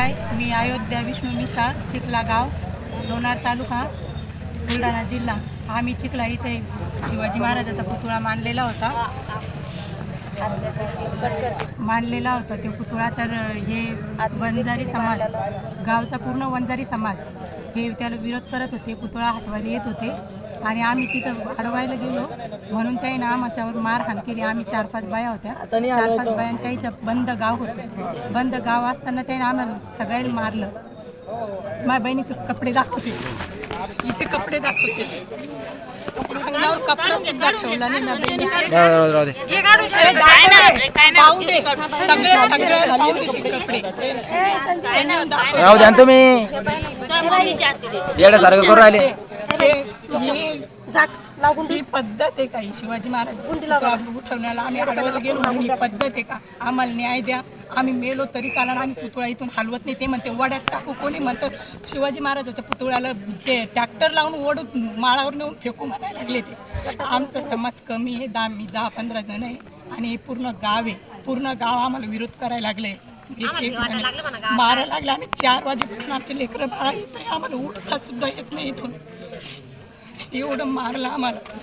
नमस्कार, मी अयोध्या विष्णू मिसाळ, चिखला गाव, लोणार तालुका, बुलढाणा जिल्हा. आम्ही चिखला इथे शिवाजी महाराजाचा पुतळा मांडलेला होता ते पुतळा. तर हे वंजारी समाज, गावचा पूर्ण वंजारी समाज हे त्याला विरोध करत होते, पुतळा हटवायला येत होते. आणि आम्ही तिथं अडवायला गेलो म्हणून त्याने आमच्यावर मारहाण केली. आम्ही 4-5 बाया होत्या, 4-5 बाया, त्याच्या बंद गाव होतं. बंद गाव असताना त्याने आम्हाला सगळ्यांना मारलं. माझ्या बहिणीचे कपडे दाखवते, हिचे कपडे दाखवते, अंगावर कपडा सुद्धा ठेवला नाही. राहू द्या तुम्ही येण्यासारखं करून राहिले. ही पद्धत आहे का? शिवाजी महाराज उठवण्याला आम्ही अडवायला गेलो म्हणून ही पद्धत आहे का? आम्हाला न्याय द्या, आम्ही मेलो तरी चालणार, आम्ही पुतळा इथून हलवत नाही. ते म्हणते वड्यात टाकू, कोणी म्हणतं शिवाजी महाराजाच्या पुतळ्याला ते ट्रॅक्टर लावून ओढून माळावर नेऊन फेकू म्हणायला लागले. ते आमचा समाज कमी आहे, 10-15 जण आहे आणि हे पूर्ण गाव आहे. पूर्ण गाव आम्हाला विरोध करायला लागले, मारायला लागले. आम्ही 4 वाजेपासून आमचे लेकरं बाळा येत आहे, आम्हाला उठता सुद्धा येत नाही इथून. एवढं मारलं आम्हाला.